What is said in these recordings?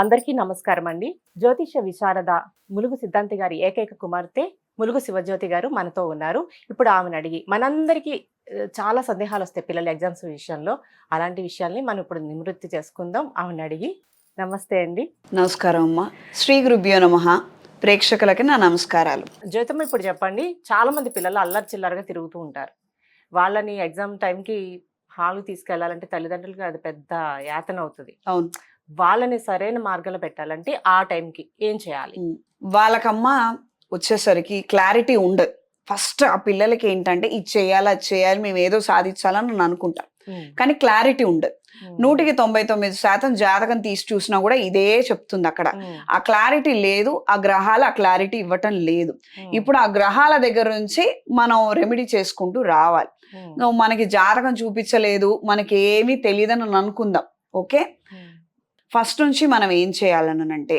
అందరికీ నమస్కారం అండి. జ్యోతిష విశారద ములుగు సిద్ధాంతి గారి ఏకైక కుమార్తె ములుగు శివజ్యోతి గారు మనతో ఉన్నారు. ఇప్పుడు ఆమెను అడిగి మనందరికీ చాలా సందేహాలొస్తాయి పిల్లల ఎగ్జామ్స్ విషయంలో. అలాంటి విషయాల్ని మనం ఇప్పుడు నివృత్తి చేసుకుందాం. ఆమెను అడిగి. నమస్తే అండి. నమస్కారం అమ్మ. శ్రీ గురుభ్యో నమః. ప్రేక్షకులకి నా నమస్కారాలు. జ్యోతమ్మ, ఇప్పుడు చెప్పండి, చాలా మంది పిల్లలు అల్లరి చిల్లరగా తిరుగుతూ ఉంటారు. వాళ్ళని ఎగ్జామ్ టైంకి హాల్‌కి తీసుకెళ్లాలంటే తల్లిదండ్రులకి అది పెద్ద యాతన అవుతది. అవును. వాళ్ళని సరైన మార్గంలో పెట్టాలంటే ఆ టైంకి ఏం చేయాలి? వాళ్ళకమ్మ వచ్చేసరికి క్లారిటీ ఉండదు. ఫస్ట్ ఆ పిల్లలకి ఏంటంటే ఇది చేయాలి, అది చేయాలి, మేము ఏదో సాధించాలని నేను అనుకుంటాం. కానీ క్లారిటీ ఉండదు. 99% జాతకం తీసి చూసినా కూడా ఇదే చెప్తుంది అక్కడ. ఆ క్లారిటీ లేదు, ఆ గ్రహాలు ఆ క్లారిటీ ఇవ్వటం లేదు. ఇప్పుడు ఆ గ్రహాల దగ్గర నుంచి మనం రెమెడీ చేసుకుంటూ రావాలి. మనకి జాతకం చూపించలేదు, మనకి ఏమీ తెలియదని అనుకుందాం. ఓకే, ఫస్ట్ నుంచి మనం ఏం చేయాలని అంటే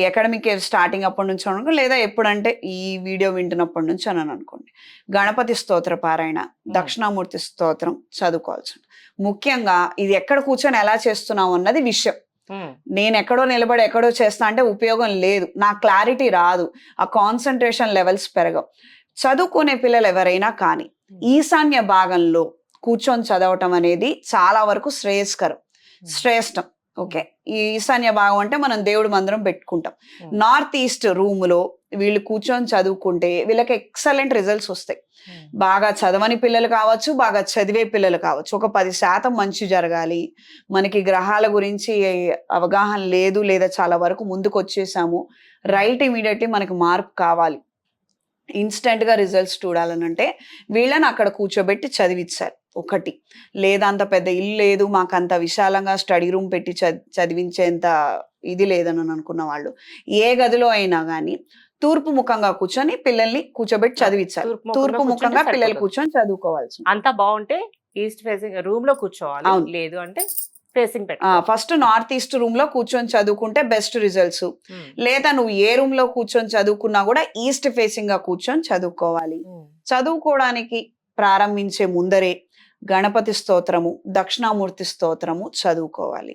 అకాడమిక్ ఇయర్ స్టార్టింగ్ అప్పటి నుంచి అనుకో, లేదా ఎప్పుడంటే ఈ వీడియో వింటున్నప్పటి నుంచి అని అనుకోండి, గణపతి స్తోత్ర పారాయణ, దక్షిణామూర్తి స్తోత్రం చదువుకోవాల్సి. ముఖ్యంగా ఇది ఎక్కడ కూర్చొని ఎలా చేస్తున్నాం అన్నది విషయం. నేను ఎక్కడో నిలబడి ఎక్కడో చేస్తా అంటే ఉపయోగం లేదు, నా క్లారిటీ రాదు, ఆ కాన్సన్ట్రేషన్ లెవెల్స్ పెరగవు. చదువుకునే పిల్లలు ఎవరైనా కానీ ఈశాన్య భాగంలో కూర్చొని చదవటం అనేది చాలా వరకు శ్రేష్టం. ఓకే, ఈ ఈశాన్య భాగం అంటే మనం దేవుడి మందిరం పెట్టుకుంటాం. నార్త్ ఈస్ట్ రూమ్ లో వీళ్ళు కూర్చొని చదువుకుంటే వీళ్ళకి ఎక్సలెంట్ రిజల్ట్స్ వస్తాయి. బాగా చదవని పిల్లలు కావచ్చు, బాగా చదివే పిల్లలు కావచ్చు. ఒక 10% మంచి జరగాలి, మనకి గ్రహాల గురించి అవగాహన లేదు, లేదా చాలా వరకు ముందుకు వచ్చేసాము, రైట్ ఇమీడియట్లీ మనకి మార్పు కావాలి, ఇన్స్టెంట్ గా రిజల్ట్స్ చూడాలని అంటే వీళ్ళని అక్కడ కూర్చోబెట్టి చదివించాలి. ఒకటి, లేదా అంత పెద్ద ఇల్లు లేదు, మాకు అంత విశాలంగా స్టడీ రూమ్ పెట్టి చదివించేంత ఇది లేదని అనుకున్న వాళ్ళు ఏ గదిలో అయినా కానీ తూర్పు ముఖంగా కూర్చొని పిల్లల్ని కూర్చోబెట్టి చదివించాలి. తూర్పు ముఖంగా పిల్లలు కూర్చొని చదువుకోవాల్సి. అంతా బాగుంటే ఈస్ట్ ఫేసింగ్ రూమ్ లో కూర్చోవాలి, లేదు అంటే facing first north east room లో కూర్చొని చదువుకుంటే బెస్ట్ రిజల్ట్స్. లేదా నువ్వు ఏ రూమ్ లో కూర్చొని చదువుకున్నా కూడా ఈస్ట్ ఫేసింగ్ గా కూర్చొని చదువుకోవాలి. చదువుకోవడానికి ప్రారంభించే ముందరే గణపతి స్తోత్రము, దక్షిణామూర్తి స్తోత్రము చదువుకోవాలి.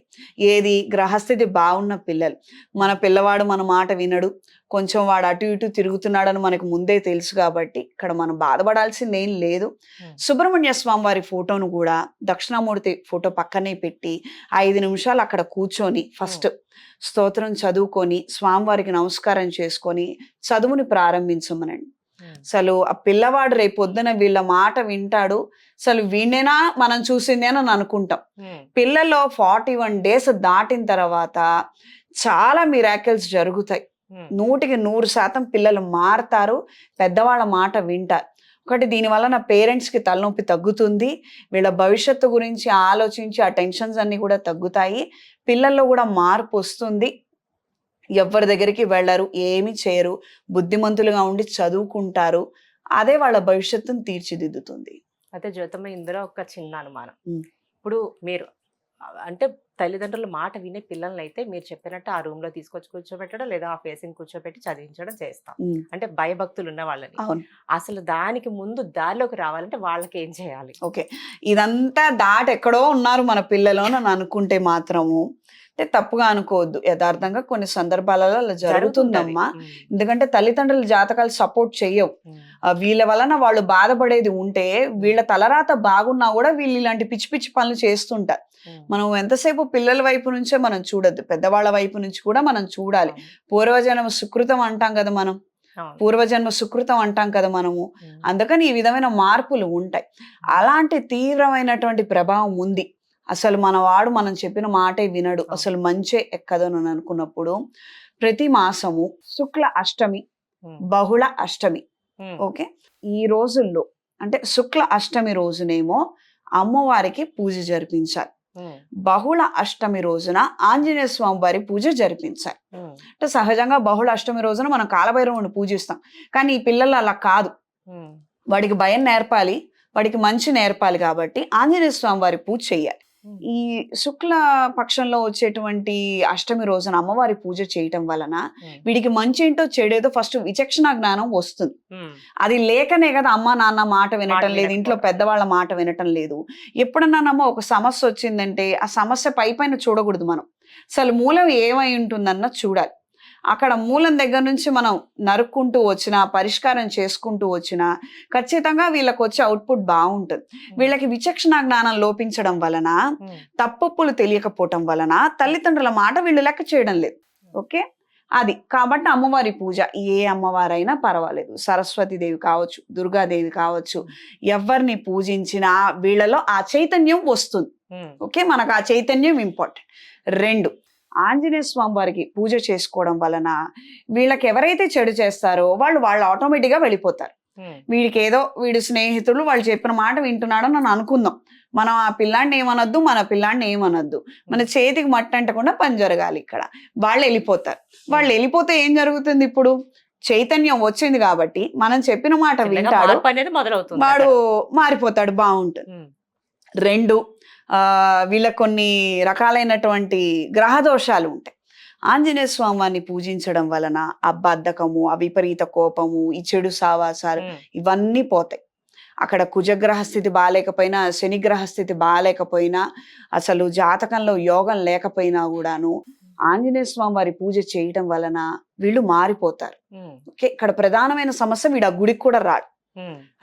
ఏది గ్రహస్థితి బాగున్న పిల్లలు. మన పిల్లవాడు మన మాట వినడు, కొంచెం వాడు అటు ఇటు తిరుగుతున్నాడని మనకు ముందే తెలుసు కాబట్టి ఇక్కడ మనం బాధపడాల్సింది ఏం లేదు. సుబ్రహ్మణ్య స్వామి వారి ఫోటోను కూడా దక్షిణామూర్తి ఫోటో పక్కనే పెట్టి 5 నిమిషాలు అక్కడ కూర్చొని ఫస్ట్ స్తోత్రం చదువుకొని స్వామివారికి నమస్కారం చేసుకొని చదువుని ప్రారంభించమనండి. అసలు ఆ పిల్లవాడు రేపొద్దున వీళ్ళ మాట వింటాడు, అసలు వీణేనా మనం చూసింది అని అనుకుంటాం. పిల్లల్లో 41 days దాటిన తర్వాత చాలా మిరాకిల్స్ జరుగుతాయి. 100% పిల్లలు మారతారు, పెద్దవాళ్ళ మాట వింటారు. ఒకటి, దీనివల్ల నా పేరెంట్స్కి తలనొప్పి తగ్గుతుంది, వీళ్ళ భవిష్యత్తు గురించి ఆలోచించి ఆ టెన్షన్స్ అన్ని కూడా తగ్గుతాయి, పిల్లల్లో కూడా మార్పు వస్తుంది, ఎవరి దగ్గరికి వెళ్ళరు, ఏమి చేయరు, బుద్ధిమంతులుగా ఉండి చదువుకుంటారు, అదే వాళ్ళ భవిష్యత్తును తీర్చిదిద్దుతుంది. అయితే జ్యోతమ్మ, ఇందులో ఒక చిన్న అనుమానం. ఇప్పుడు మీరు అంటే తల్లిదండ్రుల మాట వినే పిల్లల్ని అయితే మీరు చెప్పినట్టు ఆ రూమ్ లో తీసుకొచ్చి కూర్చోబెట్టడం, లేదా ఆ ఫేసింగ్ కూర్చోబెట్టి చదివించడం చేస్తాం. అంటే భయభక్తులు ఉన్న వాళ్ళని. అసలు దానికి ముందు దారిలోకి రావాలంటే వాళ్ళకి ఏం చేయాలి? ఓకే, ఇదంతా దాటి ఎక్కడో ఉన్నారు మన పిల్లలు అని అనుకుంటే మాత్రము అంటే తప్పుగా అనుకోవద్దు. యథార్థంగా కొన్ని సందర్భాలలో అలా జరుగుతుందమ్మా. ఎందుకంటే తల్లిదండ్రుల జాతకాలు సపోర్ట్ చెయ్యవు. వీళ్ళ వలన వాళ్ళు బాధపడేది ఉంటే వీళ్ళ తలరాత బాగున్నా కూడా వీళ్ళు ఇలాంటి పిచ్చి పిచ్చి పనులు చేస్తుంటారు. మనం ఎంతసేపు పిల్లల వైపు నుంచే మనం చూడొద్దు, పెద్దవాళ్ళ వైపు నుంచి కూడా మనం చూడాలి. పూర్వజన్మ సుకృతం అంటాం కదా మనము. అందుకని ఈ విధమైన మార్పులు ఉంటాయి. అలాంటి తీవ్రమైనటువంటి ప్రభావం ఉంది. అసలు మనవాడు మనం చెప్పిన మాటే వినడు, అసలు మంచే ఎక్కదు అని అనుకున్నప్పుడు ప్రతి మాసము శుక్ల అష్టమి, బహుళ అష్టమి, ఓకే, ఈ రోజుల్లో అంటే శుక్ల అష్టమి రోజునేమో అమ్మవారికి పూజ జరిపించాలి, బహుళ అష్టమి రోజున ఆంజనేయ స్వామి వారి పూజ జరిపించాలి. అంటే సహజంగా బహుళ అష్టమి రోజున మనం కాలభైరవుని పూజిస్తాం, కానీ ఈ పిల్లలు అలా కాదు. వాడికి భయం నేర్పాలి, వాడికి మంచి నేర్పాలి, కాబట్టి ఆంజనేయ స్వామి వారి పూజ చెయ్యాలి. ఈ శుక్ల పక్షంలో వచ్చేటువంటి అష్టమి రోజున అమ్మవారి పూజ చేయటం వలన వీడికి మంచి ఏంటో చెడేదో ఫస్ట్ విచక్షణ జ్ఞానం వస్తుంది. అది లేకనే కదా అమ్మ నాన్న మాట వినటం లేదు, ఇంట్లో పెద్దవాళ్ళ మాట వినటం లేదు. ఎప్పుడన్నానమ్మా ఒక సమస్య వచ్చిందంటే ఆ సమస్య పైన చూడకూడదు మనం, అసలు మూలం ఏమై ఉంటుందన్న చూడాలి. అక్కడ మూలం దగ్గర నుంచి మనం నరుక్కుంటూ వచ్చినా, పరిష్కారం చేసుకుంటూ వచ్చినా ఖచ్చితంగా వీళ్ళకి వచ్చే అవుట్పుట్ బాగుంటుంది. వీళ్ళకి విచక్షణ జ్ఞానం లోపించడం వలన, తప్పొప్పులు తెలియకపోవటం వలన తల్లిదండ్రుల మాట వీళ్ళు లెక్క చేయడం లేదు. ఓకే, అది కాబట్టి అమ్మవారి పూజ ఏ అమ్మవారైనా పర్వాలేదు, సరస్వతీదేవి కావచ్చు, దుర్గాదేవి కావచ్చు, ఎవరిని పూజించినా వీళ్ళలో ఆ చైతన్యం వస్తుంది. ఓకే, మనకు ఆ చైతన్యం ఇంపార్టెంట్. 2, ఆంజనేయ స్వామి వారికి పూజ చేసుకోవడం వలన వీళ్ళకి ఎవరైతే చెడు చేస్తారో వాళ్ళు ఆటోమేటిక్గా వెళ్ళిపోతారు. వీడికి ఏదో వీడి స్నేహితులు వాళ్ళు చెప్పిన మాట వింటున్నాడని నన్ను అనుకుందాం. మనం ఆ పిల్లాడిని ఏమనొద్దు, మన పిల్లాడిని ఏమనొద్దు, మన చేతికి మట్టి అంటకుండా పని జరగాలి. ఇక్కడ వాళ్ళు వెళ్ళిపోతారు. వాళ్ళు వెళ్ళిపోతే ఏం జరుగుతుంది? ఇప్పుడు చైతన్యం వచ్చింది కాబట్టి మనం చెప్పిన మాట వింటాడు, వాడు మారిపోతాడు, బాగుంటుంది. 2, వీళ్ళ కొన్ని రకాలైనటువంటి గ్రహ దోషాలు ఉంటాయి. ఆంజనేయ స్వామి వారిని పూజించడం వలన ఆ బద్ధకము, ఆ విపరీత కోపము, ఈ చెడు సావాసాలు ఇవన్నీ పోతాయి. అక్కడ కుజగ్రహ స్థితి బాగాలేకపోయినా, శనిగ్రహ స్థితి బాగాలేకపోయినా, అసలు జాతకంలో యోగం లేకపోయినా కూడాను ఆంజనేయ స్వామి వారి పూజ చేయటం వలన వీళ్ళు మారిపోతారు. ఓకే, ఇక్కడ ప్రధానమైన సమస్య వీడు ఆ గుడికి కూడా రాడు.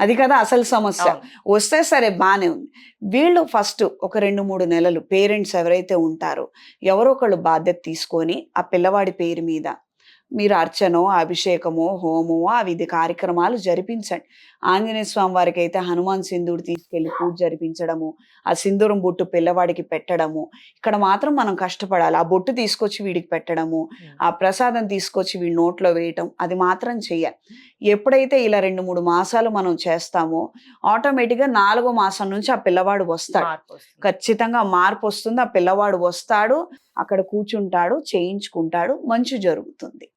అది కదా అసలు సమస్య. వస్తే సరే బానే ఉంది. వీళ్ళు ఫస్ట్ ఒక 2-3 నెలలు పేరెంట్స్ ఎవరైతే ఉంటారో ఎవరో ఒకళ్ళు బాధ్యత తీసుకొని ఆ పిల్లవాడి పేరు మీద మీరు అర్చనో, అభిషేకమో, హోమమో, ఆ విధి కార్యక్రమాలు జరిపించండి. ఆంజనేయ స్వామి వారికి అయితే హనుమాన్ సింధూరు తీసుకెళ్లి పూజ జరిపించడము, ఆ సింధూరం బొట్టు పిల్లవాడికి పెట్టడము. ఇక్కడ మాత్రం మనం కష్టపడాలి. ఆ బొట్టు తీసుకొచ్చి వీడికి పెట్టడము, ఆ ప్రసాదం తీసుకొచ్చి వీడి నోట్లో వేయటం, అది మాత్రం చెయ్యాలి. ఎప్పుడైతే ఇలా 2-3 మాసాలు మనం చేస్తామో ఆటోమేటిక్గా 4వ మాసం నుంచి ఆ పిల్లవాడు వస్తాడు. ఖచ్చితంగా మార్పు వస్తుంది. ఆ పిల్లవాడు వస్తాడు, అక్కడ కూర్చుంటాడు, చేయించుకుంటాడు, మంచి జరుగుతుంది.